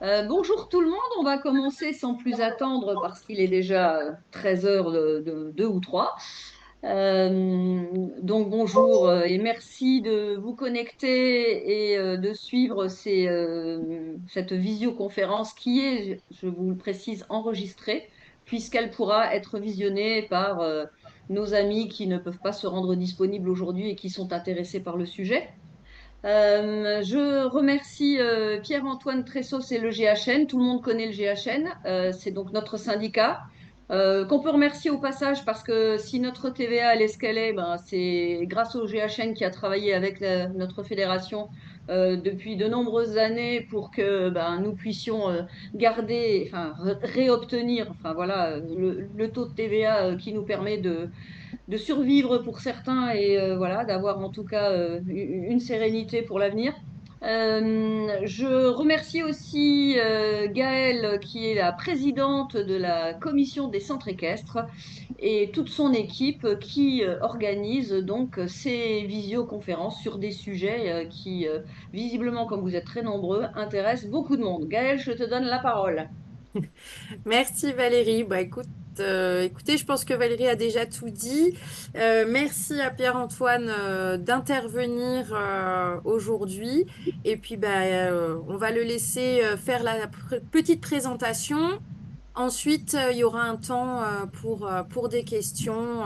Bonjour tout le monde, on va commencer sans plus attendre parce qu'il est déjà 13 heures de 2 ou 3. Donc bonjour et merci de vous connecter et de suivre cette visioconférence qui est, je vous le précise, enregistrée puisqu'elle pourra être visionnée par nos amis qui ne peuvent pas se rendre disponibles aujourd'hui et qui sont intéressés par le sujet. Je remercie Pierre-Antoine Tressos et le GHN. Tout le monde connaît le GHN. C'est donc notre syndicat qu'on peut remercier au passage parce que si notre TVA elle est ce qu'elle est, ben, c'est grâce au GHN qui a travaillé avec notre fédération depuis de nombreuses années pour que ben, nous puissions garder, enfin réobtenir, enfin voilà, le taux de TVA qui nous permet de survivre pour certains et voilà, d'avoir en tout cas une sérénité pour l'avenir. Je remercie aussi Gaëlle, qui est la présidente de la commission des centres équestres, et toute son équipe qui organise donc ces visioconférences sur des sujets qui, visiblement, comme vous êtes très nombreux, intéressent beaucoup de monde. Gaëlle, je te donne la parole. Merci Valérie. Écoutez, je pense que Valérie a déjà tout dit. Merci à Pierre-Antoine d'intervenir aujourd'hui. Et puis, on va le laisser faire la petite présentation. Ensuite, il y aura un temps pour des questions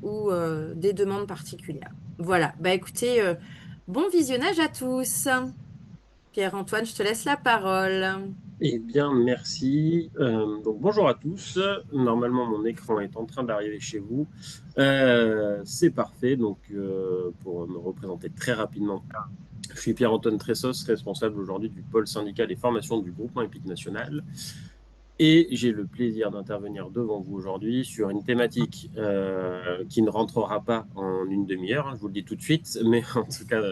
ou des demandes particulières. Voilà. Écoutez, bon visionnage à tous. Pierre-Antoine, je te laisse la parole. Eh bien, merci. Donc, bonjour à tous. Normalement, mon écran est en train d'arriver chez vous. C'est parfait. Donc, pour me représenter très rapidement, je suis Pierre-Antoine Tressos, responsable aujourd'hui du pôle syndical et formation du groupement hippique national. Et j'ai le plaisir d'intervenir devant vous aujourd'hui sur une thématique qui ne rentrera pas en une demi-heure, hein, je vous le dis tout de suite, mais en tout cas,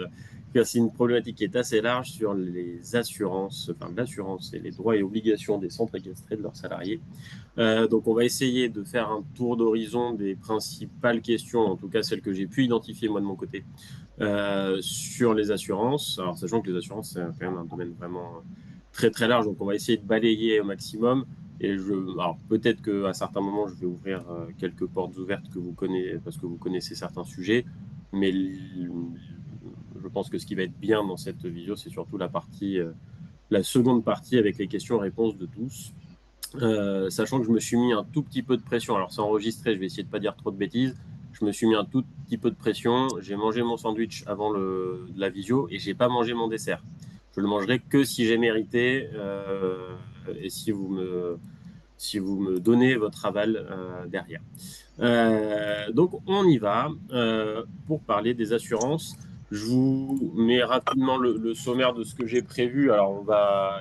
c'est une problématique qui est assez large sur les assurances, enfin l'assurance et les droits et obligations des centres équestrés de leurs salariés. Donc on va essayer de faire un tour d'horizon des principales questions, en tout cas celles que j'ai pu identifier moi de mon côté, sur les assurances. Alors sachant que les assurances, c'est quand même un domaine vraiment très très large, donc on va essayer de balayer au maximum. Alors peut-être qu'à certains moments, je vais ouvrir quelques portes ouvertes que vous connaissez, parce que vous connaissez certains sujets, mais je pense que ce qui va être bien dans cette vidéo, c'est surtout la seconde partie avec les questions-réponses de tous. Sachant que je me suis mis un tout petit peu de pression. Alors c'est enregistré, je vais essayer de pas dire trop de bêtises. Je me suis mis un tout petit peu de pression. J'ai mangé mon sandwich avant la visio et j'ai pas mangé mon dessert. Je le mangerai que si j'ai mérité et si vous me donnez votre aval derrière. Donc on y va pour parler des assurances. Je vous mets rapidement le sommaire de ce que j'ai prévu. Alors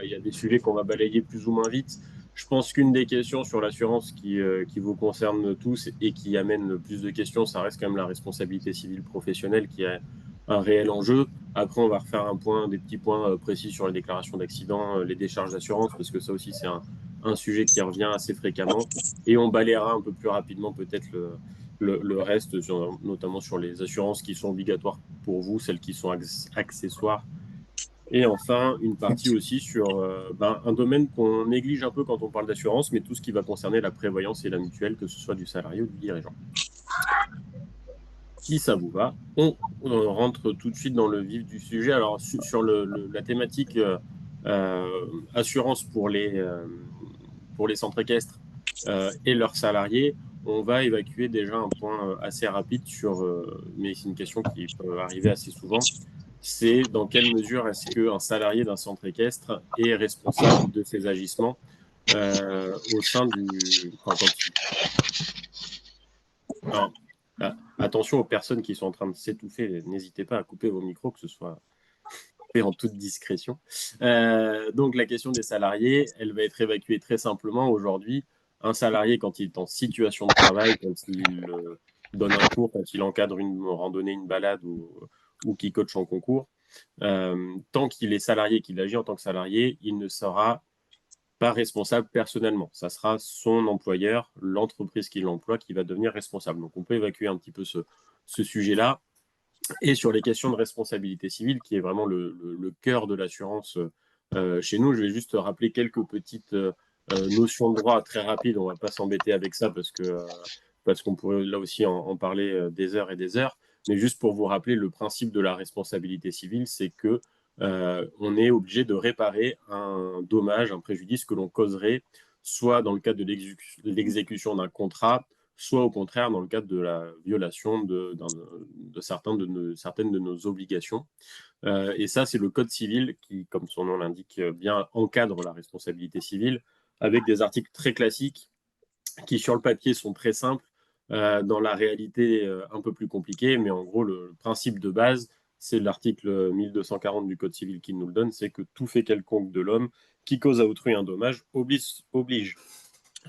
il y a des sujets qu'on va balayer plus ou moins vite. Je pense qu'une des questions sur l'assurance qui vous concerne tous et qui amène le plus de questions, ça reste quand même la responsabilité civile professionnelle qui est un réel enjeu. Après, on va refaire des petits points précis sur les déclarations d'accident, les décharges d'assurance, parce que ça aussi, c'est un sujet qui revient assez fréquemment. Et on balayera un peu plus rapidement peut-être le reste, notamment sur les assurances qui sont obligatoires pour vous, celles qui sont accessoires. Et enfin, une partie aussi sur un domaine qu'on néglige un peu quand on parle d'assurance, mais tout ce qui va concerner la prévoyance et la mutuelle, que ce soit du salarié ou du dirigeant. Si ça vous va, on rentre tout de suite dans le vif du sujet. Alors, sur la thématique assurance pour les centres équestres et leurs salariés, on va évacuer déjà un point assez rapide mais c'est une question qui peut arriver assez souvent, c'est dans quelle mesure est-ce qu'un salarié d'un centre équestre est responsable de ses agissements au sein Alors, attention aux personnes qui sont en train de s'étouffer, n'hésitez pas à couper vos micros, que ce soit fait en toute discrétion. Donc la question des salariés, elle va être évacuée très simplement aujourd'hui. Un salarié, quand il est en situation de travail, quand il donne un cours, quand il encadre une randonnée, une balade ou qu'il coach en concours, tant qu'il est salarié, qu'il agit en tant que salarié, il ne sera pas responsable personnellement. Ça sera son employeur, l'entreprise qui l'emploie, qui va devenir responsable. Donc on peut évacuer un petit peu ce sujet-là. Et sur les questions de responsabilité civile, qui est vraiment le cœur de l'assurance chez nous. Je vais juste rappeler quelques petites notions de droit très rapides. On ne va pas s'embêter avec ça parce qu'on pourrait là aussi en parler des heures et des heures. Mais juste pour vous rappeler, le principe de la responsabilité civile, c'est que on est obligé de réparer un dommage, un préjudice que l'on causerait soit dans le cadre de l'exécution d'un contrat, soit au contraire dans le cadre de la violation de certaines de nos obligations. Et ça, c'est le Code civil qui, comme son nom l'indique bien, encadre la responsabilité civile avec des articles très classiques qui, sur le papier, sont très simples, dans la réalité un peu plus compliqué. Mais en gros, le principe de base, c'est l'article 1240 du Code civil qui nous le donne, c'est que tout fait quelconque de l'homme qui cause à autrui un dommage oblige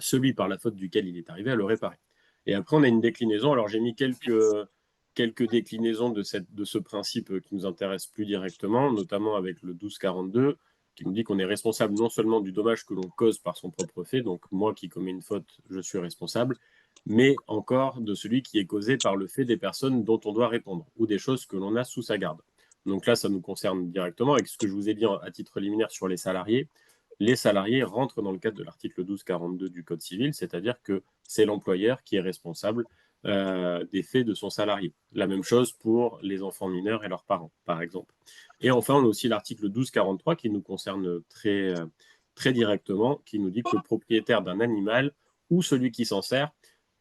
celui par la faute duquel il est arrivé à le réparer. Et après, on a une déclinaison. Alors, j'ai mis quelques déclinaisons de ce principe qui nous intéresse plus directement, notamment avec le 1242, qui nous dit qu'on est responsable non seulement du dommage que l'on cause par son propre fait, donc moi qui commets une faute, je suis responsable, mais encore de celui qui est causé par le fait des personnes dont on doit répondre, ou des choses que l'on a sous sa garde. Donc là, ça nous concerne directement avec ce que je vous ai dit à titre liminaire sur les salariés. Les salariés rentrent dans le cadre de l'article 1242 du Code civil, c'est-à-dire que c'est l'employeur qui est responsable des faits de son salarié. La même chose pour les enfants mineurs et leurs parents, par exemple. Et enfin, on a aussi l'article 1243 qui nous concerne très directement, qui nous dit que le propriétaire d'un animal ou celui qui s'en sert,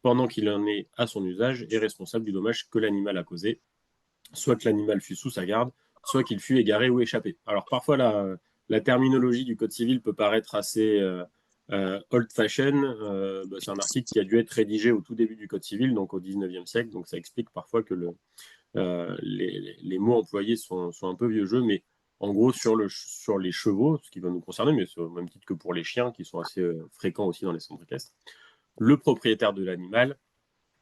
pendant qu'il en est à son usage, est responsable du dommage que l'animal a causé, soit que l'animal fût sous sa garde, soit qu'il fût égaré ou échappé. Alors parfois, la terminologie du Code civil peut paraître assez old-fashioned. C'est un article qui a dû être rédigé au tout début du Code civil, donc au 19e siècle, donc ça explique parfois que les mots employés sont un peu vieux jeu, mais en gros, sur les chevaux, ce qui va nous concerner, mais au même titre que pour les chiens, qui sont assez fréquents aussi dans les centres équestres, le propriétaire de l'animal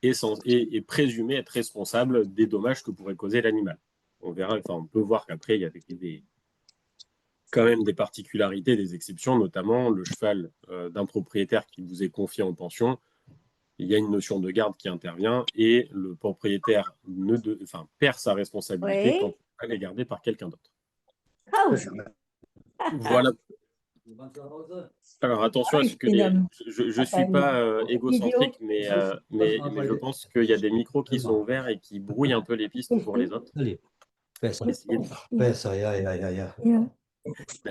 est présumé être responsable des dommages que pourrait causer l'animal. On verra, enfin, on peut voir qu'après, il y a quand même des particularités, des exceptions, notamment le cheval d'un propriétaire qui vous est confié en pension. Il y a une notion de garde qui intervient et le propriétaire perd sa responsabilité quand elle est gardée par quelqu'un d'autre. Voilà. Alors attention à ce que je ne suis pas égocentrique, mais je pense qu'il y a des micros qui sont ouverts et qui brouillent un peu les pistes pour les autres.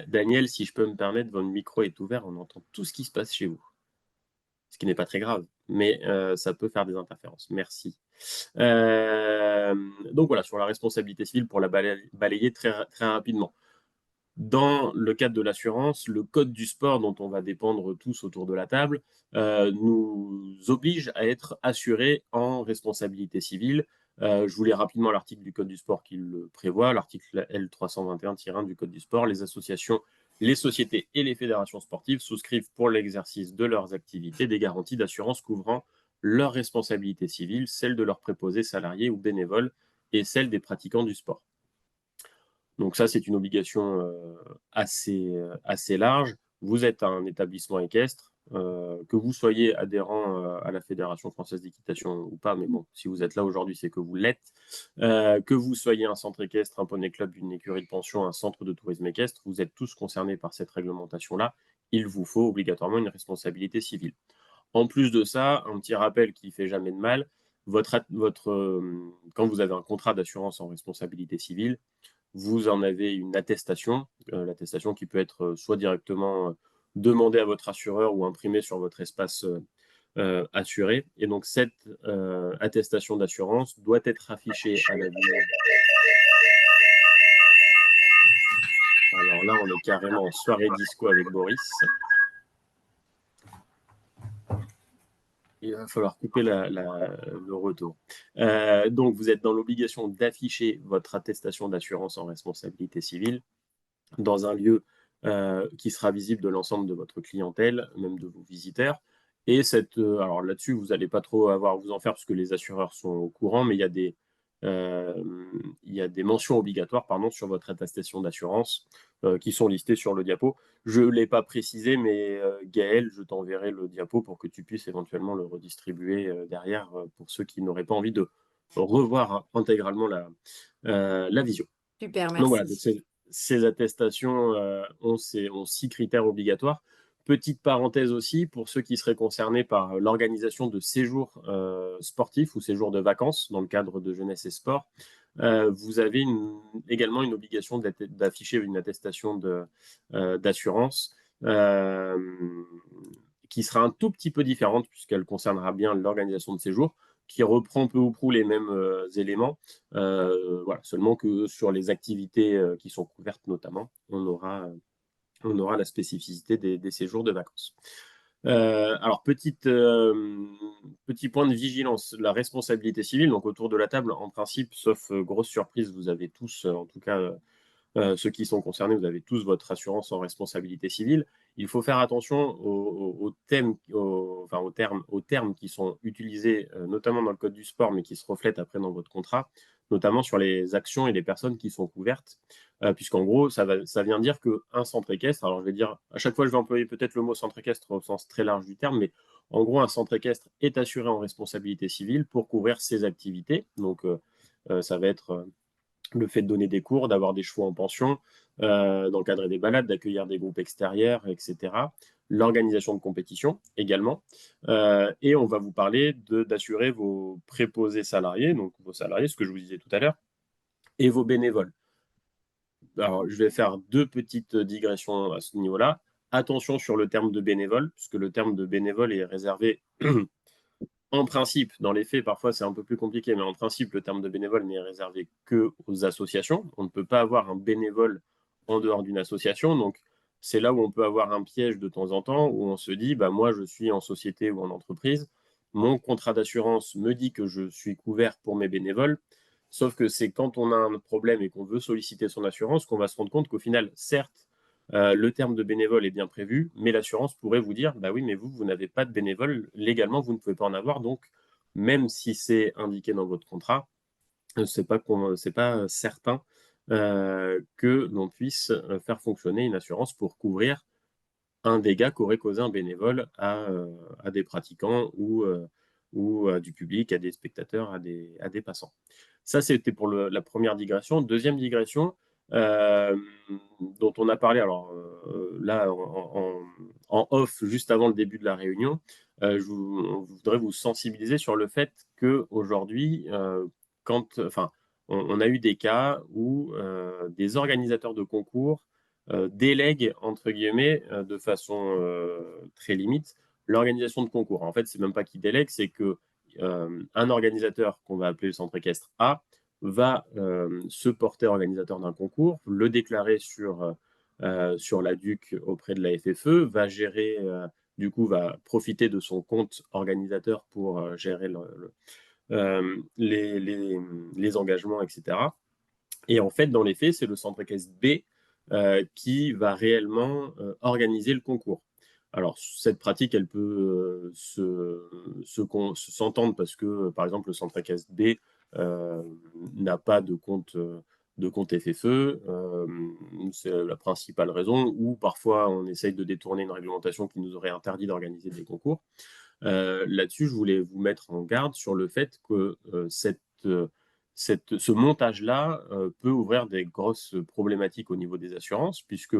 Daniel, si je peux me permettre, votre micro est ouvert, on entend tout ce qui se passe chez vous. Ce qui n'est pas très grave, mais ça peut faire des interférences. Merci. Donc voilà, sur la responsabilité civile, pour la balayer très, très rapidement. Dans le cadre de l'assurance, le code du sport dont on va dépendre tous autour de la table nous oblige à être assurés en responsabilité civile. Je vous lis rapidement l'article du code du sport qui le prévoit, l'article L321-1 du code du sport. Les associations, les sociétés et les fédérations sportives souscrivent pour l'exercice de leurs activités des garanties d'assurance couvrant leur responsabilité civile, celle de leurs préposés salariés ou bénévoles et celle des pratiquants du sport. Donc ça, c'est une obligation assez large. Vous êtes un établissement équestre, que vous soyez adhérent à la Fédération française d'équitation ou pas, mais bon, si vous êtes là aujourd'hui, c'est que vous l'êtes. Que vous soyez un centre équestre, un poney club, une écurie de pension, un centre de tourisme équestre, vous êtes tous concernés par cette réglementation-là. Il vous faut obligatoirement une responsabilité civile. En plus de ça, un petit rappel qui ne fait jamais de mal, quand vous avez un contrat d'assurance en responsabilité civile, vous en avez une attestation, l'attestation qui peut être soit directement demandée à votre assureur ou imprimée sur votre espace assuré. Et donc, cette attestation d'assurance doit être affichée à la ville. Alors là, on est carrément en soirée disco avec Boris. Il va falloir couper le retour. Donc, vous êtes dans l'obligation d'afficher votre attestation d'assurance en responsabilité civile dans un lieu qui sera visible de l'ensemble de votre clientèle, même de vos visiteurs. Et alors là-dessus, vous n'allez pas trop avoir à vous en faire parce que les assureurs sont au courant, mais il y a des mentions obligatoires sur votre attestation d'assurance qui sont listées sur le diapo. Je ne l'ai pas précisé, mais Gaël, je t'enverrai le diapo pour que tu puisses éventuellement le redistribuer derrière pour ceux qui n'auraient pas envie de revoir intégralement la vision. Super, merci. Donc voilà, ces attestations ont 6 critères obligatoires. Petite parenthèse aussi, pour ceux qui seraient concernés par l'organisation de séjours sportifs ou séjours de vacances dans le cadre de jeunesse et sport, vous avez également une obligation d'afficher une attestation d'assurance qui sera un tout petit peu différente puisqu'elle concernera bien l'organisation de séjour, qui reprend peu ou prou les mêmes éléments. Voilà, seulement que sur les activités qui sont couvertes notamment, on aura la spécificité des séjours de vacances. Alors, petit point de vigilance, la responsabilité civile. Donc, autour de la table, en principe, sauf grosse surprise, vous avez tous, en tout cas, ceux qui sont concernés, vous avez tous votre assurance en responsabilité civile. Il faut faire attention aux termes qui sont utilisés, notamment dans le code du sport, mais qui se reflètent après dans votre contrat, notamment sur les actions et les personnes qui sont couvertes, puisqu'en gros, ça vient dire qu'un centre équestre, alors je vais dire, à chaque fois, je vais employer peut-être le mot centre équestre au sens très large du terme, mais en gros, un centre équestre est assuré en responsabilité civile pour couvrir ses activités. Donc, ça va être le fait de donner des cours, d'avoir des chevaux en pension, d'encadrer des balades, d'accueillir des groupes extérieurs, etc. L'organisation de compétition également. Et on va vous parler d'assurer vos préposés salariés, donc vos salariés, ce que je vous disais tout à l'heure, et vos bénévoles. Alors, je vais faire 2 petites digressions à ce niveau-là. Attention sur le terme de bénévole, puisque le terme de bénévole est réservé en principe, dans les faits, parfois c'est un peu plus compliqué, mais en principe, le terme de bénévole n'est réservé qu'aux associations. On ne peut pas avoir un bénévole en dehors d'une association. Donc, c'est là où on peut avoir un piège de temps en temps, où on se dit, bah, moi, je suis en société ou en entreprise, mon contrat d'assurance me dit que je suis couvert pour mes bénévoles. Sauf que c'est quand on a un problème et qu'on veut solliciter son assurance qu'on va se rendre compte qu'au final, certes, le terme de bénévole est bien prévu, mais l'assurance pourrait vous dire, bah oui, mais vous n'avez pas de bénévole, légalement, vous ne pouvez pas en avoir, donc même si c'est indiqué dans votre contrat, c'est pas certain que l'on puisse faire fonctionner une assurance pour couvrir un dégât qu'aurait causé un bénévole à des pratiquants ou à du public, à des spectateurs, à des passants. Ça, c'était pour la première digression. Deuxième digression, dont on a parlé alors là en off juste avant le début de la réunion, on voudrait vous sensibiliser sur le fait qu'aujourd'hui, on a eu des cas où des organisateurs de concours délèguent, entre guillemets, de façon très limite, l'organisation de concours. En fait, c'est même pas qu'ils délèguent, c'est que un organisateur qu'on va appeler le centre équestre A va se porter organisateur d'un concours, le déclarer sur la DUC auprès de la FFE, va gérer, du coup, va profiter de son compte organisateur pour gérer les engagements, etc. Et en fait, dans les faits, c'est le centre équestre B qui va réellement organiser le concours. Alors, cette pratique, elle peut s'entendre parce que, par exemple, le centre équestre B n'a pas de compte FFE. C'est la principale raison, ou parfois on essaye de détourner une réglementation qui nous aurait interdit d'organiser des concours. Là-dessus, je voulais vous mettre en garde sur le fait que ce montage-là peut ouvrir des grosses problématiques au niveau des assurances, puisque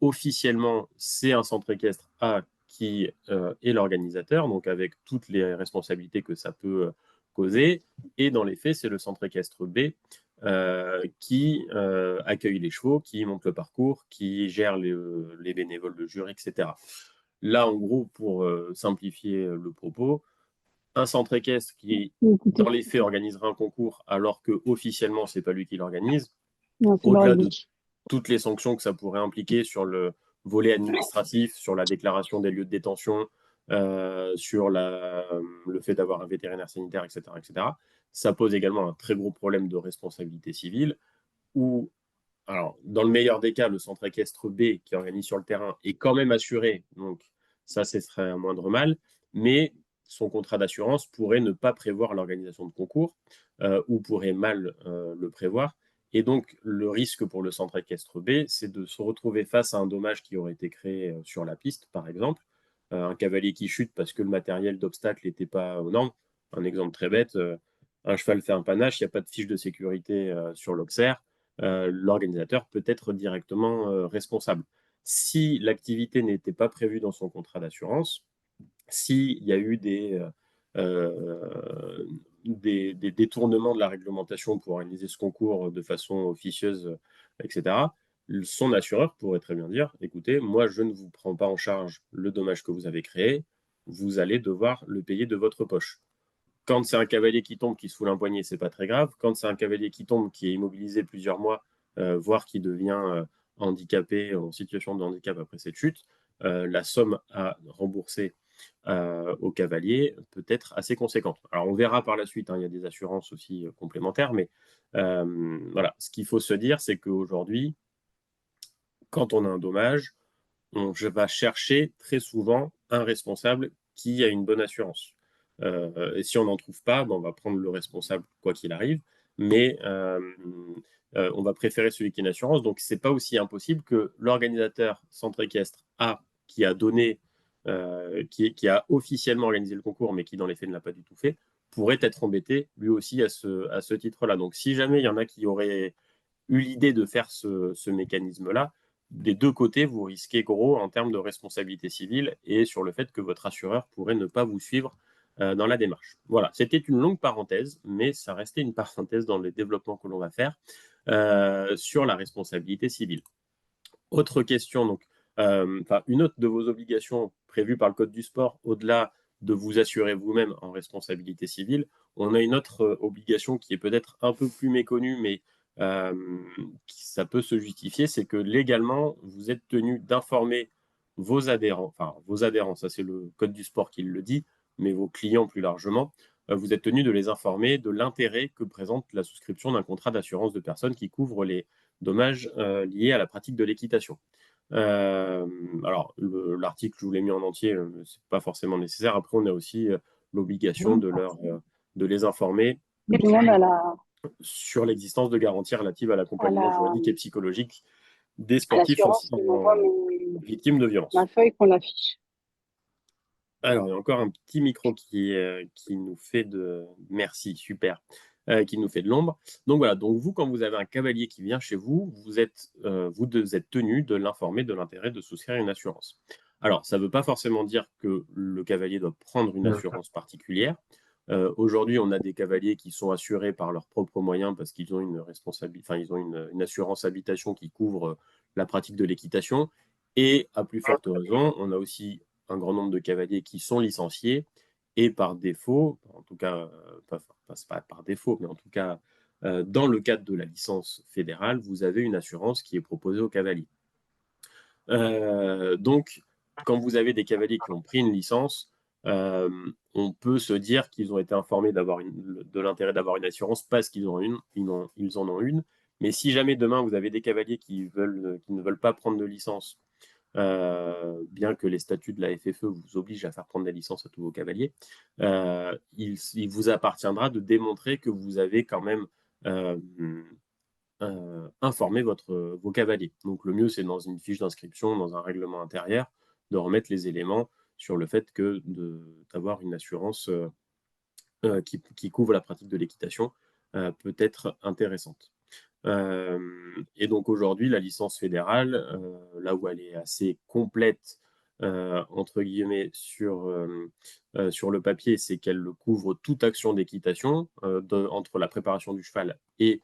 officiellement, c'est un centre équestre A qui est l'organisateur, donc avec toutes les responsabilités que ça peut causer, et dans les faits, c'est le centre équestre B qui accueille les chevaux, qui monte le parcours, qui gère les bénévoles de jury, etc. Là, en gros, pour simplifier le propos, un centre équestre qui, dans les faits, organisera un concours alors que officiellement c'est pas lui qui l'organise, au-delà de toutes les sanctions que ça pourrait impliquer sur le volet administratif, sur la déclaration des lieux de détention, sur le fait d'avoir un vétérinaire sanitaire, etc., ça pose également un très gros problème de responsabilité civile où, alors, dans le meilleur des cas, le centre équestre B qui organise sur le terrain est quand même assuré, donc ça, ce serait un moindre mal, mais son contrat d'assurance pourrait ne pas prévoir l'organisation de concours ou pourrait mal le prévoir. Et donc, le risque pour le centre équestre B, c'est de se retrouver face à un dommage qui aurait été créé sur la piste, par exemple, un cavalier qui chute parce que le matériel d'obstacle n'était pas aux normes. Un exemple très bête, un cheval fait un panache, il n'y a pas de fiche de sécurité sur l'Auxerre. l'organisateur peut être directement responsable. Si l'activité n'était pas prévue dans son contrat d'assurance, s'il y a eu des détournements de la réglementation pour organiser ce concours de façon officieuse, etc., son assureur pourrait très bien dire, écoutez, moi, je ne vous prends pas en charge le dommage que vous avez créé, vous allez devoir le payer de votre poche. Quand c'est un cavalier qui tombe, qui se fout un poignet, c'est pas très grave. Quand c'est un cavalier qui tombe, qui est immobilisé plusieurs mois, voire qui devient handicapé, en situation de handicap après cette chute, la somme à rembourser au cavalier peut être assez conséquente. Alors on verra par la suite, hein, il y a des assurances aussi complémentaires, mais voilà, ce qu'il faut se dire, c'est qu'aujourd'hui, quand on a un dommage, on va chercher très souvent un responsable qui a une bonne assurance. Et si on n'en trouve pas, on va prendre le responsable quoi qu'il arrive, mais on va préférer celui qui a une assurance. Donc, ce n'est pas aussi impossible que l'organisateur centre équestre A, qui a donné, qui a officiellement organisé le concours, mais qui dans les faits ne l'a pas du tout fait, pourrait être embêté lui aussi à ce titre-là. Donc, si jamais il y en a qui auraient eu l'idée de faire ce mécanisme-là, des deux côtés, vous risquez gros en termes de responsabilité civile et sur le fait que votre assureur pourrait ne pas vous suivre dans la démarche. Voilà, c'était une longue parenthèse, mais ça restait une parenthèse dans les développements que l'on va faire sur la responsabilité civile. Autre question, donc, une autre de vos obligations prévues par le Code du sport, au-delà de vous assurer vous-même en responsabilité civile, on a une autre obligation qui est peut-être un peu plus méconnue, mais ça peut se justifier, c'est que légalement, vous êtes tenu d'informer vos adhérents, ça c'est le Code du sport qui le dit, mais vos clients plus largement, vous êtes tenu de les informer de l'intérêt que présente la souscription d'un contrat d'assurance de personnes qui couvre les dommages liés à la pratique de l'équitation. Alors, l'article, je vous l'ai mis en entier, c'est pas forcément nécessaire. Après, on a aussi l'obligation de les informer Et demande sur l'existence de garanties relatives à l'accompagnement juridique et psychologique des à sportifs l'assurance qui m'envoie victimes de violences. ma feuille qu'on affiche. Alors, il y a encore un petit micro qui nous fait de... Merci, super. Qui nous fait de l'ombre. Donc voilà, donc vous, quand vous avez un cavalier qui vient chez vous, vous êtes tenu de l'informer de l'intérêt de souscrire une assurance. Alors, ça ne veut pas forcément dire que le cavalier doit prendre une assurance particulière. Aujourd'hui, on a des cavaliers qui sont assurés par leurs propres moyens parce qu'ils ont une une assurance habitation qui couvre la pratique de l'équitation. Et à plus forte raison, on a aussi un grand nombre de cavaliers qui sont licenciés et par défaut, en tout cas, pas par défaut, mais en tout cas, dans le cadre de la licence fédérale, vous avez une assurance qui est proposée aux cavaliers. Donc, quand vous avez des cavaliers qui ont pris une licence, on peut se dire qu'ils ont été informés de l'intérêt d'avoir une assurance parce qu'ils ils en ont une. Mais si jamais demain vous avez des cavaliers qui ne veulent pas prendre de licence, bien que les statuts de la FFE vous obligent à faire prendre des licences à tous vos cavaliers, il vous appartiendra de démontrer que vous avez quand même informé vos cavaliers. Donc le mieux, c'est dans une fiche d'inscription, dans un règlement intérieur, de remettre les éléments sur le fait que d'avoir une assurance qui couvre la pratique de l'équitation peut être intéressante. Et donc aujourd'hui, la licence fédérale, là où elle est assez complète, entre guillemets, sur le papier, c'est qu'elle couvre toute action d'équitation entre la préparation du cheval et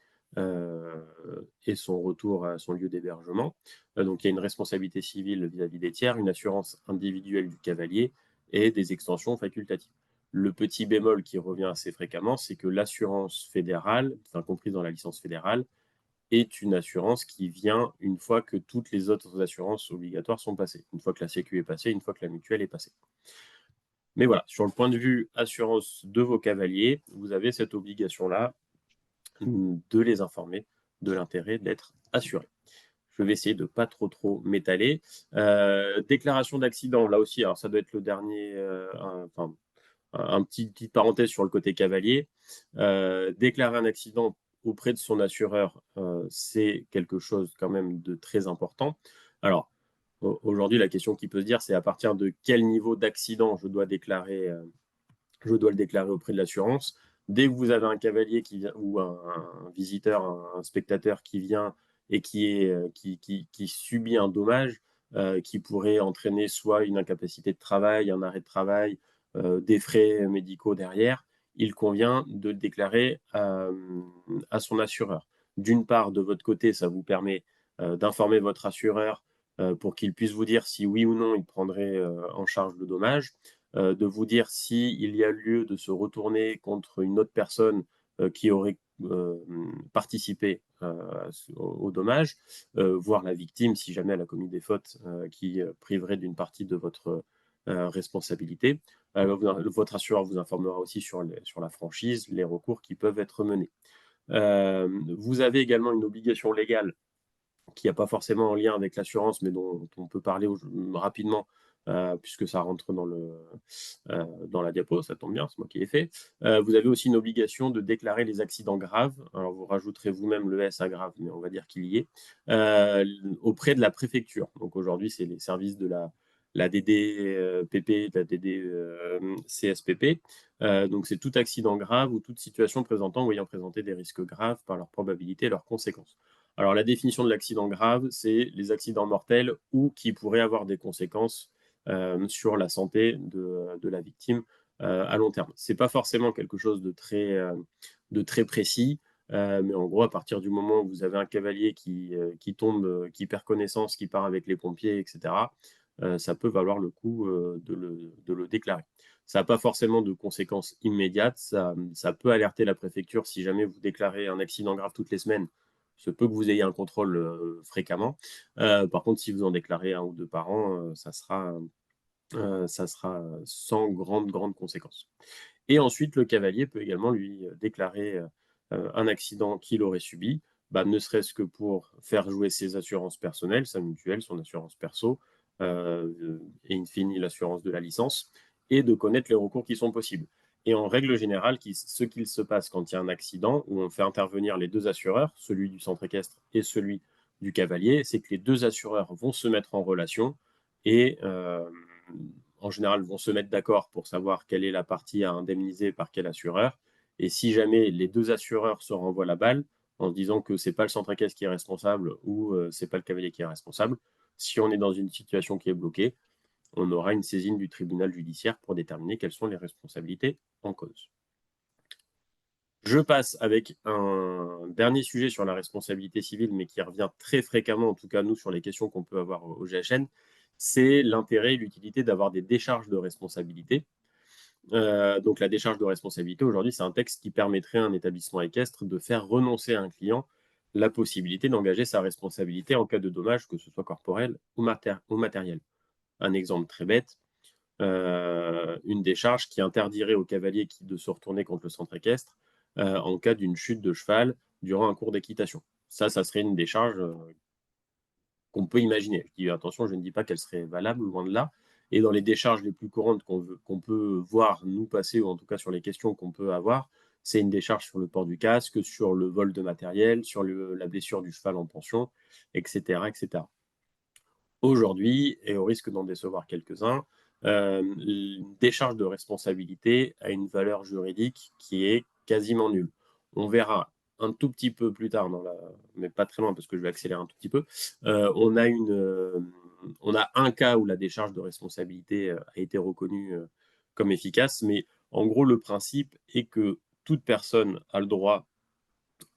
son retour à son lieu d'hébergement. Donc il y a une responsabilité civile vis-à-vis des tiers, une assurance individuelle du cavalier et des extensions facultatives. Le petit bémol qui revient assez fréquemment, c'est que l'assurance fédérale, comprise dans la licence fédérale, est une assurance qui vient une fois que toutes les autres assurances obligatoires sont passées. Une fois que la Sécu est passée, une fois que la mutuelle est passée. Mais voilà, sur le point de vue assurance de vos cavaliers, vous avez cette obligation-là de les informer de l'intérêt d'être assurés. Je vais essayer de ne pas trop m'étaler. Déclaration d'accident, là aussi, alors ça doit être le dernier, petite parenthèse sur le côté cavalier. Déclarer un accident auprès de son assureur, c'est quelque chose quand même de très important. Alors, aujourd'hui, la question qui peut se dire, c'est à partir de quel niveau d'accident je dois le déclarer auprès de l'assurance. Dès que vous avez un cavalier qui vient, ou un visiteur, un spectateur qui vient et qui subit un dommage qui pourrait entraîner soit une incapacité de travail, un arrêt de travail, des frais médicaux derrière, il convient de le déclarer à son assureur. D'une part, de votre côté, ça vous permet d'informer votre assureur pour qu'il puisse vous dire si oui ou non il prendrait en charge le dommage, de vous dire s'il y a lieu de se retourner contre une autre personne qui aurait participé au dommage, voire la victime si jamais elle a commis des fautes qui priveraient d'une partie de votre responsabilité. Votre assureur vous informera aussi sur la franchise, les recours qui peuvent être menés. Vous avez également une obligation légale qui n'a pas forcément en lien avec l'assurance, mais dont on peut parler rapidement, puisque ça rentre dans la diapo, ça tombe bien, c'est moi qui l'ai fait. Vous avez aussi une obligation de déclarer les accidents graves. Alors, vous rajouterez vous-même le S à grave, mais on va dire qu'il y est, auprès de la préfecture. Donc, aujourd'hui, c'est les services de la DDPP, de la DD CSPP. Donc, c'est tout accident grave ou toute situation présentant ou ayant présenté des risques graves par leur probabilité et leurs conséquences. Alors, la définition de l'accident grave, c'est les accidents mortels ou qui pourraient avoir des conséquences sur la santé de la victime à long terme. Ce n'est pas forcément quelque chose de très précis, mais en gros, à partir du moment où vous avez un cavalier qui tombe, qui perd connaissance, qui part avec les pompiers, etc., ça peut valoir le coup de le déclarer. Ça n'a pas forcément de conséquences immédiates. Ça peut alerter la préfecture si jamais vous déclarez un accident grave toutes les semaines. Il se peut que vous ayez un contrôle fréquemment. Par contre, si vous en déclarez un ou deux par an, ça sera sans grande conséquence. Et ensuite, le cavalier peut également lui déclarer un accident qu'il aurait subi, ne serait-ce que pour faire jouer ses assurances personnelles, sa mutuelle, son assurance perso, et in fine l'assurance de la licence, et de connaître les recours qui sont possibles. Et en règle générale, ce qu'il se passe quand il y a un accident, où on fait intervenir les deux assureurs, celui du centre équestre et celui du cavalier, c'est que les deux assureurs vont se mettre en relation et en général vont se mettre d'accord pour savoir quelle est la partie à indemniser par quel assureur. Et si jamais les deux assureurs se renvoient la balle en se disant que ce n'est pas le centre équestre qui est responsable ou ce n'est pas le cavalier qui est responsable, si on est dans une situation qui est bloquée, on aura une saisine du tribunal judiciaire pour déterminer quelles sont les responsabilités en cause. Je passe avec un dernier sujet sur la responsabilité civile, mais qui revient très fréquemment, en tout cas nous, sur les questions qu'on peut avoir au GHN, c'est l'intérêt et l'utilité d'avoir des décharges de responsabilité. Donc la décharge de responsabilité, aujourd'hui, c'est un texte qui permettrait à un établissement équestre de faire renoncer à un client la possibilité d'engager sa responsabilité en cas de dommage, que ce soit corporel ou matériel. Un exemple très bête, une décharge qui interdirait au cavalier de se retourner contre le centre équestre en cas d'une chute de cheval durant un cours d'équitation. Ça serait une décharge qu'on peut imaginer. Je dis attention, je ne dis pas qu'elle serait valable, loin de là. Et dans les décharges les plus courantes qu'on peut voir nous passer, ou en tout cas sur les questions qu'on peut avoir, c'est une décharge sur le port du casque, sur le vol de matériel, sur la blessure du cheval en pension, etc. etc. Aujourd'hui, et au risque d'en décevoir quelques-uns, une décharge de responsabilité a une valeur juridique qui est quasiment nulle. On verra un tout petit peu plus tard, mais pas très loin parce que je vais accélérer un tout petit peu. On a un cas où la décharge de responsabilité a été reconnue comme efficace, mais en gros, le principe est que toute personne a le droit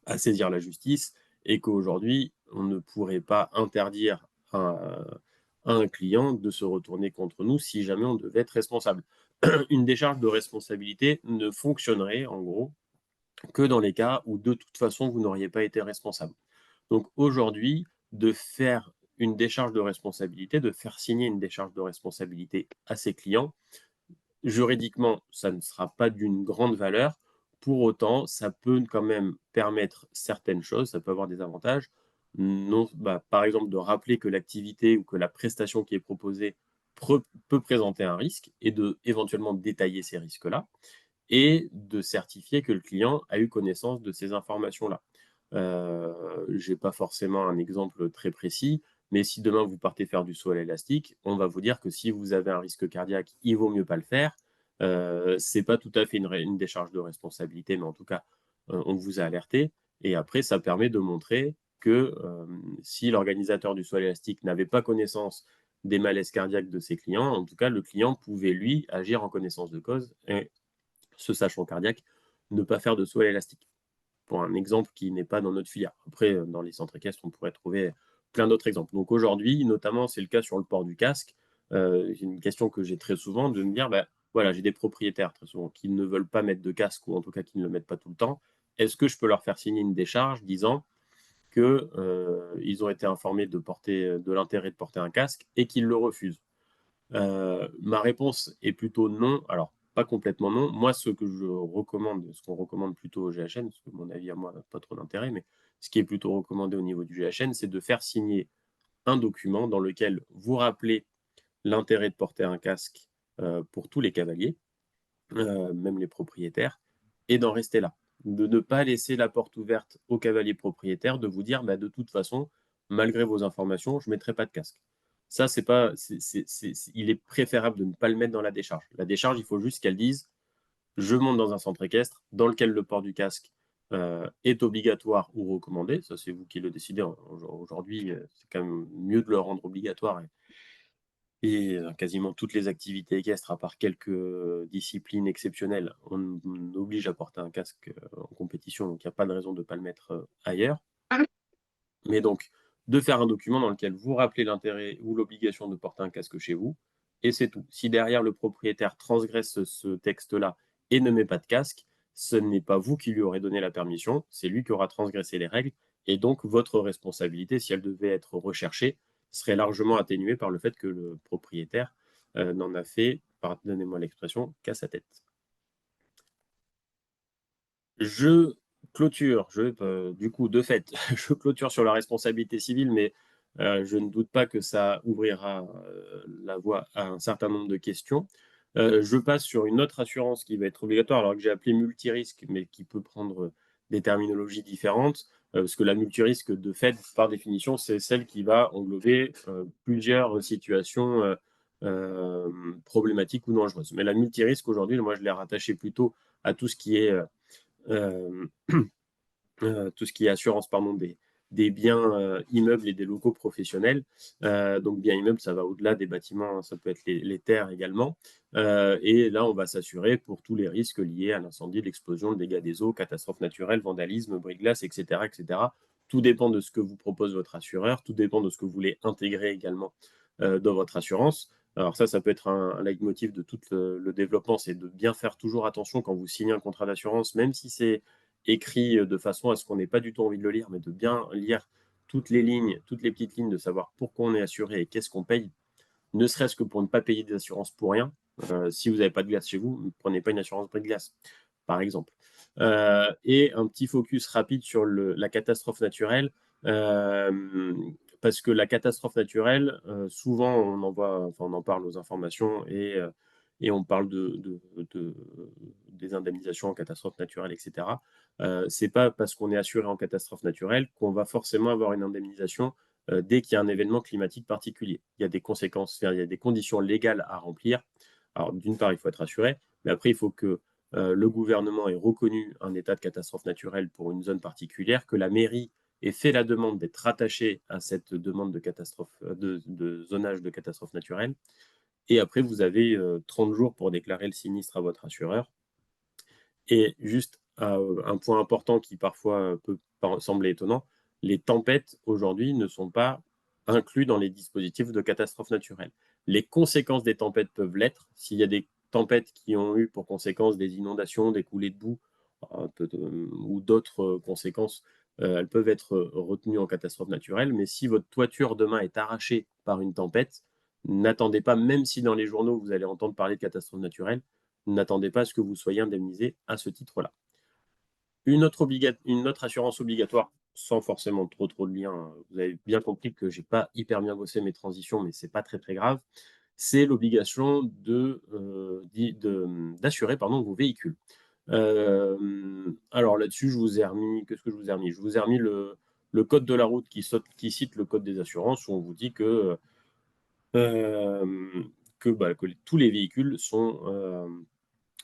à saisir la justice et qu'aujourd'hui, on ne pourrait pas interdire à un client de se retourner contre nous si jamais on devait être responsable. Une décharge de responsabilité ne fonctionnerait en gros que dans les cas où de toute façon vous n'auriez pas été responsable. Donc aujourd'hui, de faire une décharge de responsabilité, de faire signer une décharge de responsabilité à ses clients, juridiquement, ça ne sera pas d'une grande valeur. Pour autant, ça peut quand même permettre certaines choses, ça peut avoir des avantages. Non, par exemple, de rappeler que l'activité ou que la prestation qui est proposée peut présenter un risque et de éventuellement détailler ces risques-là et de certifier que le client a eu connaissance de ces informations-là. Je n'ai pas forcément un exemple très précis, mais si demain vous partez faire du saut à l'élastique, on va vous dire que si vous avez un risque cardiaque, il vaut mieux pas le faire. C'est pas tout à fait une décharge de responsabilité, mais en tout cas, on vous a alerté. Et après, ça permet de montrer que si l'organisateur du sol élastique n'avait pas connaissance des malaises cardiaques de ses clients, en tout cas, le client pouvait, lui, agir en connaissance de cause et, ce sachant cardiaque, ne pas faire de saut élastique. Pour un exemple qui n'est pas dans notre filière. Après, dans les centres équestres, on pourrait trouver plein d'autres exemples. Donc aujourd'hui, notamment, c'est le cas sur le port du casque. C'est une question que j'ai très souvent de me dire, bah, voilà, j'ai des propriétaires très souvent qui ne veulent pas mettre de casque ou en tout cas qui ne le mettent pas tout le temps. Est-ce que je peux leur faire signer une décharge disant qu'ils ont été informés de l'intérêt de porter un casque et qu'ils le refusent? Ma réponse est plutôt non. Alors, pas complètement non. Moi, ce qu'on recommande plutôt au GHN, parce que mon avis à moi n'a pas trop d'intérêt, mais ce qui est plutôt recommandé au niveau du GHN, c'est de faire signer un document dans lequel vous rappelez l'intérêt de porter un casque pour tous les cavaliers, même les propriétaires, et d'en rester là. De ne pas laisser la porte ouverte aux cavaliers propriétaires, de vous dire, bah, de toute façon, malgré vos informations, je ne mettrai pas de casque. Ça, c'est pas, il est préférable de ne pas le mettre dans la décharge. La décharge, il faut juste qu'elle dise, je monte dans un centre équestre dans lequel le port du casque est obligatoire ou recommandé. Ça, c'est vous qui le décidez. Aujourd'hui, c'est quand même mieux de le rendre obligatoire et quasiment toutes les activités équestres, à part quelques disciplines exceptionnelles, on oblige à porter un casque en compétition, donc il n'y a pas de raison de ne pas le mettre ailleurs. Mais donc, de faire un document dans lequel vous rappelez l'intérêt ou l'obligation de porter un casque chez vous, et c'est tout. Si derrière le propriétaire transgresse ce texte-là et ne met pas de casque, ce n'est pas vous qui lui aurez donné la permission, c'est lui qui aura transgressé les règles, et donc votre responsabilité, si elle devait être recherchée, serait largement atténuée par le fait que le propriétaire n'en a fait, pardonnez-moi l'expression, qu'à sa tête. Je clôture, du coup, de fait, je clôture sur la responsabilité civile, mais je ne doute pas que ça ouvrira la voie à un certain nombre de questions. Je passe sur une autre assurance qui va être obligatoire, alors que j'ai appelé multirisque, mais qui peut prendre des terminologies différentes, parce que la multirisque, de fait, par définition, c'est celle qui va englober plusieurs situations problématiques ou dangereuses. Mais la multirisque, aujourd'hui, moi, je l'ai rattachée plutôt à tout ce qui est euh, tout ce qui est assurance pardon, des biens immeubles et des locaux professionnels. Donc, biens immeubles, ça va au-delà des bâtiments, ça peut être les terres également. Et là, on va s'assurer pour tous les risques liés à l'incendie, l'explosion, le dégât des eaux, catastrophes naturelles, vandalisme, bris-de-glace, etc., etc. Tout dépend de ce que vous propose votre assureur, tout dépend de ce que vous voulez intégrer également dans votre assurance. Alors ça peut être un leitmotiv de tout le développement, c'est de bien faire toujours attention quand vous signez un contrat d'assurance, même si c'est écrit de façon à ce qu'on n'ait pas du tout envie de le lire, mais de bien lire toutes les lignes, toutes les petites lignes, de savoir pourquoi on est assuré et qu'est-ce qu'on paye, ne serait-ce que pour ne pas payer des assurances pour rien. Si vous n'avez pas de glace chez vous, ne prenez pas une assurance bris de glace, par exemple. Et un petit focus rapide sur la catastrophe naturelle. Parce que la catastrophe naturelle, souvent on en parle aux informations et on parle des indemnisations en catastrophe naturelle, etc. C'est pas parce qu'on est assuré en catastrophe naturelle qu'on va forcément avoir une indemnisation dès qu'il y a un événement climatique particulier. Il y a des conséquences, il y a des conditions légales à remplir. Alors, d'une part, il faut être assuré, mais après, il faut que le gouvernement ait reconnu un état de catastrophe naturelle pour une zone particulière, que la mairie ait fait la demande d'être rattachée à cette demande de zonage de catastrophe naturelle. Et après, vous avez 30 jours pour déclarer le sinistre à votre assureur. Et juste un point important qui parfois peut sembler étonnant, les tempêtes aujourd'hui ne sont pas inclus dans les dispositifs de catastrophe naturelle. Les conséquences des tempêtes peuvent l'être. S'il y a des tempêtes qui ont eu pour conséquence des inondations, des coulées de boue ou d'autres conséquences, elles peuvent être retenues en catastrophe naturelle. Mais si votre toiture demain est arrachée par une tempête, n'attendez pas, même si dans les journaux vous allez entendre parler de catastrophe naturelle, n'attendez pas à ce que vous soyez indemnisé à ce titre-là. Une autre assurance obligatoire, sans forcément trop de liens, vous avez bien compris que je n'ai pas hyper bien bossé mes transitions, mais ce n'est pas très très grave, c'est l'obligation d'assurer vos véhicules. Alors là-dessus, je vous ai remis, qu'est-ce que je vous ai remis? Je vous ai remis le code de la route qui cite le code des assurances, où on vous dit que tous les véhicules sont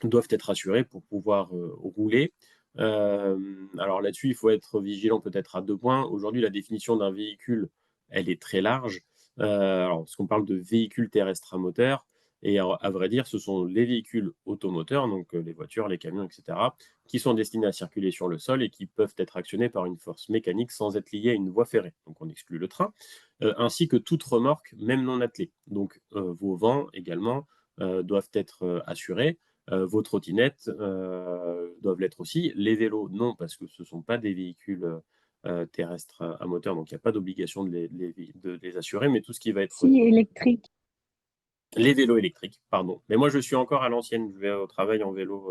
doivent être assurés pour pouvoir rouler. Alors là-dessus, il faut être vigilant peut-être à 2 points. Aujourd'hui, la définition d'un véhicule, elle est très large. Alors, parce qu'on parle de véhicules terrestres à moteur, et à vrai dire, ce sont les véhicules automoteurs, donc les voitures, les camions, etc., qui sont destinés à circuler sur le sol et qui peuvent être actionnés par une force mécanique sans être liés à une voie ferrée. Donc on exclut le train, ainsi que toute remorque, même non attelée. Donc vos vans également doivent être assurés. Vos trottinettes doivent l'être aussi. Les vélos, non, parce que ce ne sont pas des véhicules terrestres à moteur, donc il n'y a pas d'obligation de les assurer, mais tout ce qui va être Si, électrique. les vélos électriques, pardon. Mais moi, je suis encore à l'ancienne, je vais au travail en vélo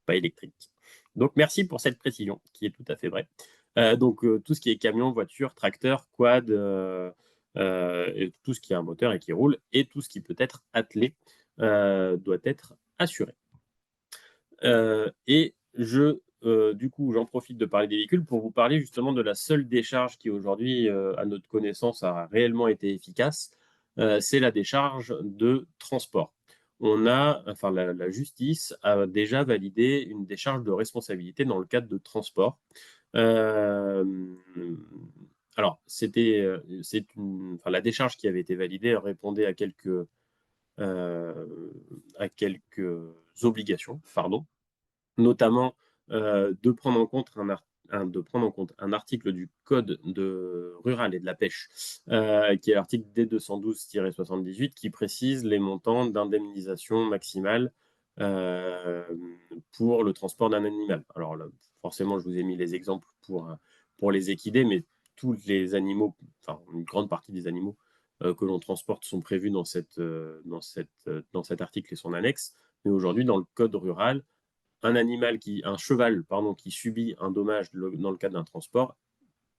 pas électrique. Donc, merci pour cette précision, qui est tout à fait vraie. Donc, tout ce qui est camion, voiture, tracteur, quad, et tout ce qui a un moteur et qui roule, et tout ce qui peut être attelé, doit être assuré. Du coup, j'en profite de parler des véhicules pour vous parler justement de la seule décharge qui aujourd'hui, à notre connaissance, a réellement été efficace. C'est la décharge de transport. Enfin, la justice a déjà validé une décharge de responsabilité dans le cadre de transport. Alors, la décharge qui avait été validée répondait à quelques obligations, pardon, notamment de prendre en compte un article du Code rural et de la pêche, qui est l'article D212-78, qui précise les montants d'indemnisation maximale pour le transport d'un animal. Alors là, forcément, je vous ai mis les exemples pour les équidés, mais tous les animaux, enfin une grande partie des animaux que l'on transporte sont prévus dans cet article et son annexe. Mais aujourd'hui, dans le Code rural, un cheval qui subit un dommage dans le cadre d'un transport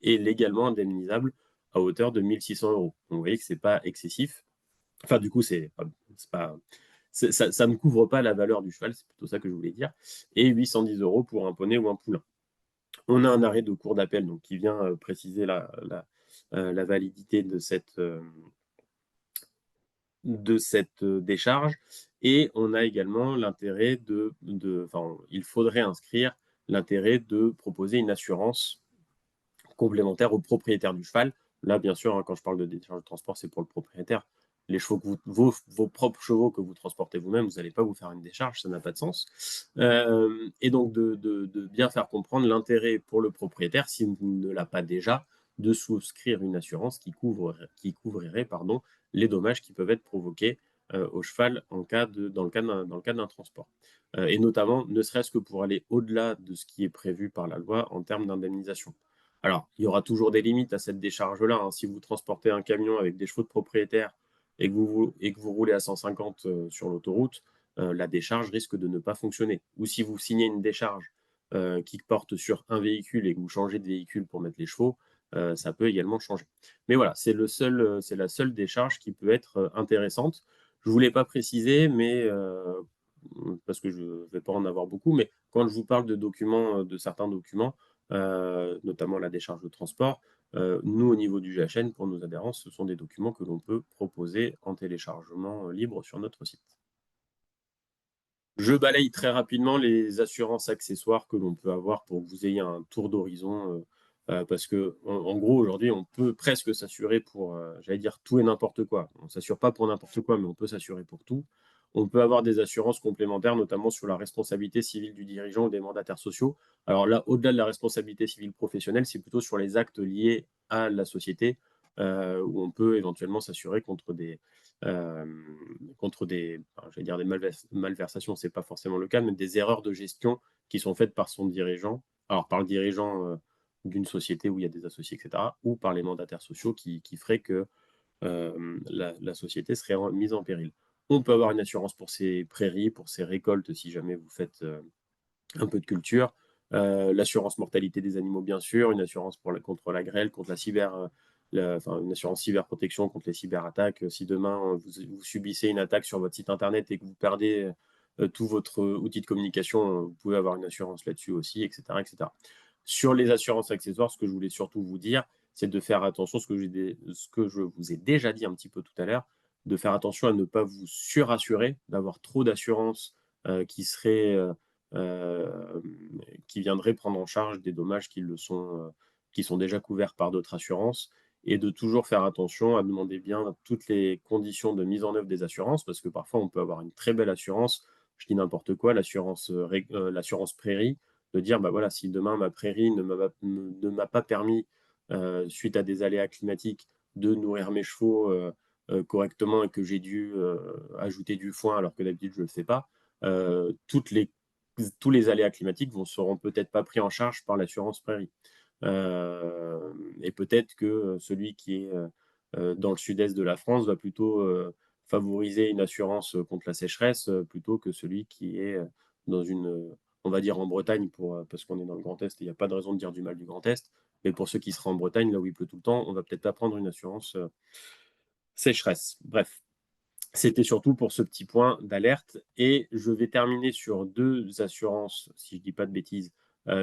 est légalement indemnisable à hauteur de 1 600 euros. Donc, vous voyez que ce n'est pas excessif. Enfin, du coup, ça ne couvre pas la valeur du cheval, c'est plutôt ça que je voulais dire. Et 810 euros pour un poney ou un poulain. On a un arrêt de cour d'appel qui vient préciser la validité de cette décharge. Et on a également l'intérêt il faudrait inscrire l'intérêt de proposer une assurance complémentaire au propriétaire du cheval. Là, bien sûr, quand je parle de décharge de transport, c'est pour le propriétaire. Les chevaux vos propres chevaux que vous transportez vous-même, vous n'allez pas vous faire une décharge, ça n'a pas de sens. Et donc, de bien faire comprendre l'intérêt pour le propriétaire, s'il ne l'a pas déjà, de souscrire une assurance qui couvrirait les dommages qui peuvent être provoqués au cheval dans le cadre d'un transport. Et notamment, ne serait-ce que pour aller au-delà de ce qui est prévu par la loi en termes d'indemnisation. Alors, il y aura toujours des limites à cette décharge-là. Hein. Si vous transportez un camion avec des chevaux de propriétaire et que vous roulez à 150 sur l'autoroute, la décharge risque de ne pas fonctionner. Ou si vous signez une décharge qui porte sur un véhicule et que vous changez de véhicule pour mettre les chevaux, ça peut également changer. Mais voilà, c'est la seule décharge qui peut être intéressante. Je ne vous l'ai pas précisé, mais parce que je ne vais pas en avoir beaucoup, mais quand je vous parle de certains documents, notamment la décharge de transport, nous, au niveau du GHN, pour nos adhérents, ce sont des documents que l'on peut proposer en téléchargement libre sur notre site. Je balaye très rapidement les assurances accessoires que l'on peut avoir pour que vous ayez un tour d'horizon, parce que en gros, aujourd'hui, on peut presque s'assurer pour, j'allais dire, tout et n'importe quoi. On ne s'assure pas pour n'importe quoi, mais on peut s'assurer pour tout. On peut avoir des assurances complémentaires, notamment sur la responsabilité civile du dirigeant ou des mandataires sociaux. Alors là, au-delà de la responsabilité civile professionnelle, c'est plutôt sur les actes liés à la société, où on peut éventuellement s'assurer contre des j'allais dire des malversations, ce n'est pas forcément le cas, mais des erreurs de gestion qui sont faites par son dirigeant, alors par le dirigeant d'une société où il y a des associés, etc., ou par les mandataires sociaux qui feraient que la société serait mise en péril. On peut avoir une assurance pour ses prairies, pour ses récoltes, si jamais vous faites un peu de culture. L'assurance mortalité des animaux, bien sûr, une assurance contre la grêle, contre une assurance cyberprotection contre les cyberattaques. Si demain vous subissez une attaque sur votre site internet et que vous perdez tout votre outil de communication, vous pouvez avoir une assurance là-dessus aussi, etc., etc. Sur les assurances accessoires, ce que je voulais surtout vous dire, c'est de faire attention, ce que je vous ai déjà dit un petit peu tout à l'heure, de faire attention à ne pas vous surassurer, d'avoir trop d'assurance qui serait qui viendrait prendre en charge des dommages qui sont déjà couverts par d'autres assurances, et de toujours faire attention à demander bien toutes les conditions de mise en œuvre des assurances, parce que parfois on peut avoir une très belle assurance, je dis n'importe quoi, l'assurance prairie, de dire bah voilà, si demain ma prairie ne m'a pas permis, suite à des aléas climatiques, de nourrir mes chevaux correctement, et que j'ai dû ajouter du foin alors que d'habitude je ne le fais pas, tous les aléas climatiques seront peut-être pas pris en charge par l'assurance prairie. Et peut-être que celui qui est dans le sud-est de la France va plutôt favoriser une assurance contre la sécheresse plutôt que celui qui est dans on va dire en Bretagne, parce qu'on est dans le Grand Est et il n'y a pas de raison de dire du mal du Grand Est, mais pour ceux qui seraient en Bretagne, là où il pleut tout le temps, on va peut-être pas prendre une assurance sécheresse. Bref, c'était surtout pour ce petit point d'alerte. Et je vais terminer sur 2 assurances, si je ne dis pas de bêtises,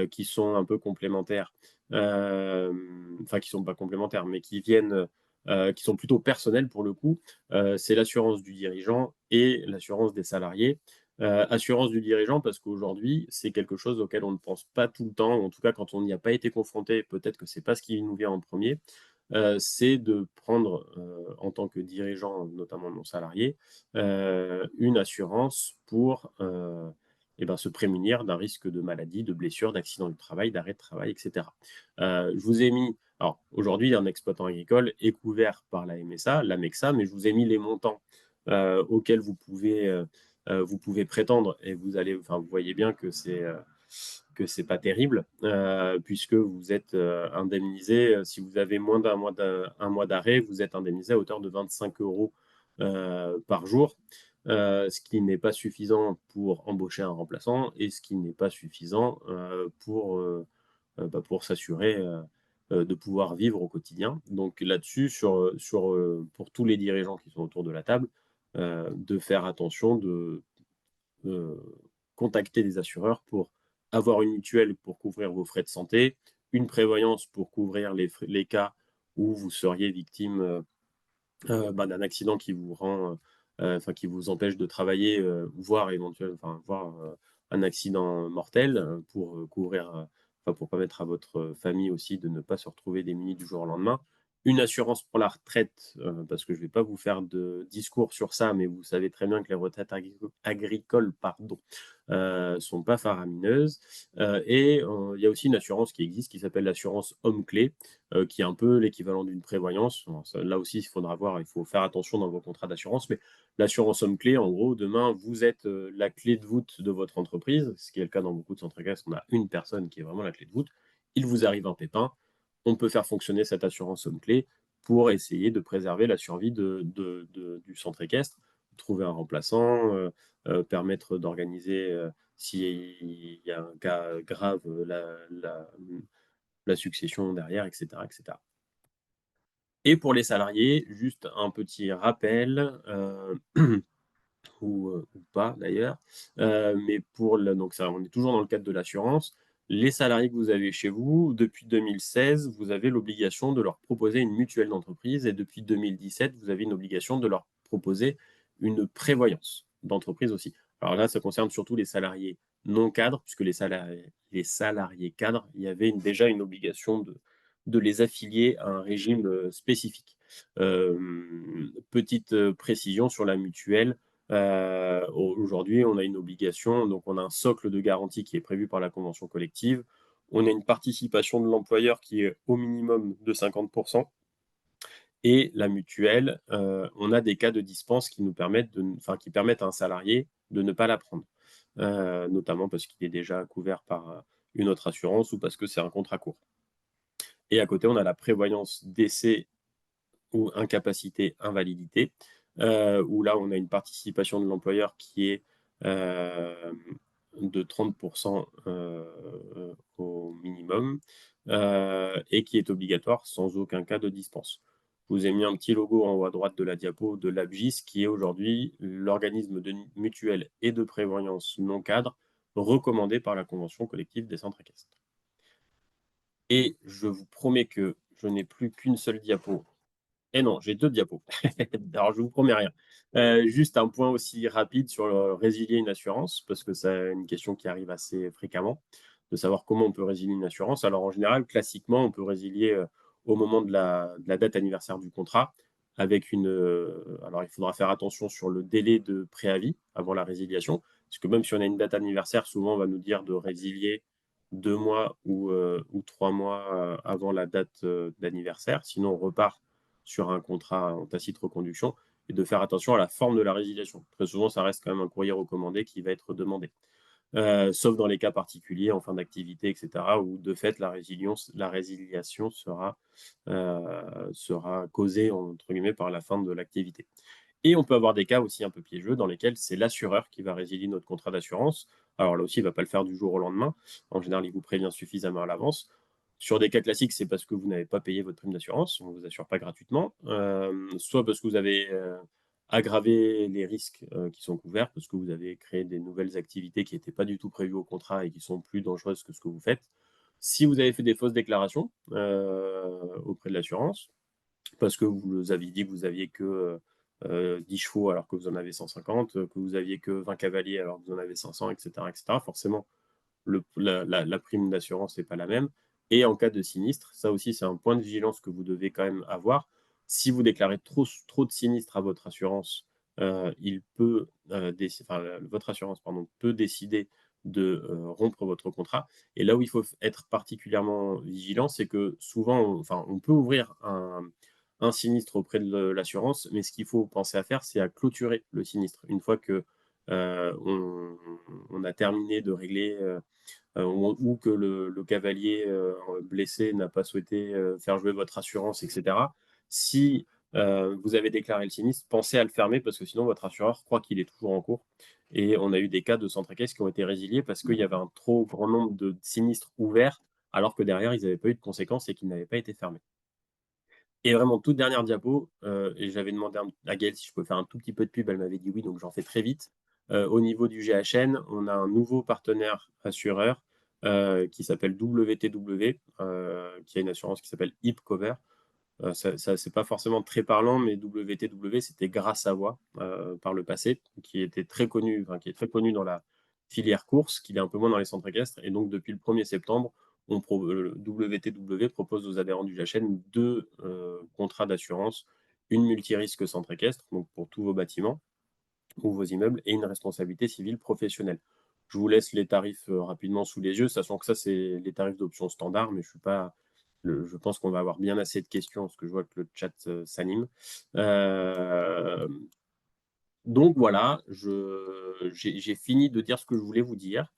qui sont un peu complémentaires. Enfin, qui ne sont pas complémentaires, mais qui sont plutôt personnelles pour le coup. C'est l'assurance du dirigeant et l'assurance des salariés. Assurance du dirigeant, parce qu'aujourd'hui, c'est quelque chose auquel on ne pense pas tout le temps, ou en tout cas quand on n'y a pas été confronté, peut-être que ce n'est pas ce qui nous vient en premier. C'est de prendre, en tant que dirigeant, notamment non salarié, une assurance pour se prémunir d'un risque de maladie, de blessure, d'accident du travail, d'arrêt de travail, etc. Je vous ai mis, alors aujourd'hui, un exploitant agricole est couvert par la MSA, l'AMEXA, mais je vous ai mis les montants auxquels vous pouvez prétendre, et vous voyez bien que c'est pas terrible, puisque vous êtes indemnisé, si vous avez moins un mois d'arrêt, vous êtes indemnisé à hauteur de 25 euros par jour, ce qui n'est pas suffisant pour embaucher un remplaçant, et ce qui n'est pas suffisant pour s'assurer de pouvoir vivre au quotidien. Donc là-dessus, pour tous les dirigeants qui sont autour de la table, de faire attention de euh, contacter des assureurs pour avoir une mutuelle pour couvrir vos frais de santé, une prévoyance pour couvrir les cas où vous seriez victime d'un accident qui vous qui vous empêche de travailler, voire un accident mortel, pour pour permettre à votre famille aussi de ne pas se retrouver démunie du jour au lendemain. Une assurance pour la retraite, parce que je ne vais pas vous faire de discours sur ça, mais vous savez très bien que les retraites agricoles, sont pas faramineuses. Et il y a aussi une assurance qui existe qui s'appelle l'assurance homme-clé, qui est un peu l'équivalent d'une prévoyance. Là aussi, il faut faire attention dans vos contrats d'assurance, mais l'assurance homme-clé, en gros, demain, vous êtes la clé de voûte de votre entreprise, ce qui est le cas dans beaucoup de centres caisses, on a une personne qui est vraiment la clé de voûte. Il vous arrive un pépin, on peut faire fonctionner cette assurance homme-clé pour essayer de préserver la survie du centre équestre, trouver un remplaçant, permettre d'organiser, s'il y a un cas grave, la succession derrière, etc., etc. Et pour les salariés, juste un petit rappel, ou pas d'ailleurs, mais donc ça, on est toujours dans le cadre de l'assurance. Les salariés que vous avez chez vous, depuis 2016, vous avez l'obligation de leur proposer une mutuelle d'entreprise, et depuis 2017, vous avez une obligation de leur proposer une prévoyance d'entreprise aussi. Alors là, ça concerne surtout les salariés non cadres, puisque les salariés cadres, il y avait déjà une obligation de les affilier à un régime spécifique. Petite précision sur la mutuelle. Aujourd'hui, on a une obligation, donc on a un socle de garantie qui est prévu par la convention collective. On a une participation de l'employeur qui est au minimum de 50%. Et la mutuelle, on a des cas de dispense qui permettent à un salarié de ne pas la prendre, notamment parce qu'il est déjà couvert par une autre assurance ou parce que c'est un contrat court. Et à côté, on a la prévoyance décès ou incapacité, invalidité, où là, on a une participation de l'employeur qui est de 30% au minimum, et qui est obligatoire sans aucun cas de dispense. Je vous ai mis un petit logo en haut à droite de la diapo de l'ABGIS, qui est aujourd'hui l'organisme de mutuelle et de prévoyance non cadre recommandé par la Convention collective des centres équestres. Et je vous promets que je n'ai plus qu'une seule diapo Et non, j'ai 2 diapos. Alors, je vous promets rien. Juste un point aussi rapide sur résilier une assurance, parce que c'est une question qui arrive assez fréquemment, de savoir comment on peut résilier une assurance. Alors, en général, classiquement, on peut résilier au moment de la date anniversaire du contrat, avec alors, il faudra faire attention sur le délai de préavis avant la résiliation, parce que même si on a une date anniversaire, souvent, on va nous dire de résilier 2 mois ou 3 mois avant la date d'anniversaire. Sinon, on repart sur un contrat en tacite reconduction et de faire attention à la forme de la résiliation. Très souvent, ça reste quand même un courrier recommandé qui va être demandé. Sauf dans les cas particuliers, en fin d'activité, etc., où de fait, la résiliation sera causée, entre guillemets, par la fin de l'activité. Et on peut avoir des cas aussi un peu piégeux dans lesquels c'est l'assureur qui va résilier notre contrat d'assurance. Alors là aussi, il ne va pas le faire du jour au lendemain. En général, il vous prévient suffisamment à l'avance. Sur des cas classiques, c'est parce que vous n'avez pas payé votre prime d'assurance, on ne vous assure pas gratuitement, soit parce que vous avez aggravé les risques qui sont couverts, parce que vous avez créé des nouvelles activités qui n'étaient pas du tout prévues au contrat et qui sont plus dangereuses que ce que vous faites. Si vous avez fait des fausses déclarations auprès de l'assurance, parce que vous aviez dit que vous aviez que 10 chevaux alors que vous en avez 150, que vous aviez que 20 cavaliers alors que vous en avez 500, etc., etc. Forcément, la prime d'assurance n'est pas la même. Et en cas de sinistre, ça aussi, c'est un point de vigilance que vous devez quand même avoir. Si vous déclarez trop de sinistres à votre assurance, votre assurance peut décider de rompre votre contrat. Et là où il faut être particulièrement vigilant, c'est que souvent, on peut ouvrir un sinistre auprès de l'assurance, mais ce qu'il faut penser à faire, c'est à clôturer le sinistre. Une fois que on a terminé de régler ou que le cavalier blessé n'a pas souhaité faire jouer votre assurance, etc. Si vous avez déclaré le sinistre, pensez à le fermer parce que sinon votre assureur croit qu'il est toujours en cours. Et on a eu des cas de centres équestres qui ont été résiliés parce qu'il y avait un trop grand nombre de sinistres ouverts alors que derrière, ils n'avaient pas eu de conséquences et qu'ils n'avaient pas été fermés. Et vraiment, toute dernière diapo, et j'avais demandé à Gaëlle si je pouvais faire un tout petit peu de pub, elle m'avait dit oui, donc j'en fais très vite. Au niveau du GHN, on a un nouveau partenaire assureur qui s'appelle WTW, qui a une assurance qui s'appelle HipCover. Ça c'est pas forcément très parlant, mais WTW, c'était Grâce à Voix par le passé, qui est très connu dans la filière course, qui est un peu moins dans les centres équestres. Et donc, depuis le 1er septembre, WTW propose aux adhérents du GHN 2 contrats d'assurance, une multirisque centre équestre, donc pour tous vos bâtiments ou vos immeubles, et une responsabilité civile professionnelle. Je vous laisse les tarifs rapidement sous les yeux, sachant que ça, c'est les tarifs d'option standard, mais je pense qu'on va avoir bien assez de questions, parce que je vois que le chat s'anime. Donc voilà, j'ai fini de dire ce que je voulais vous dire.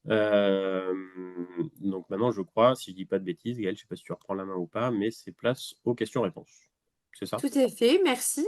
Donc maintenant, je crois, si je ne dis pas de bêtises, Gaëlle, je ne sais pas si tu reprends la main ou pas, mais c'est place aux questions-réponses. C'est ça? Tout à fait, merci.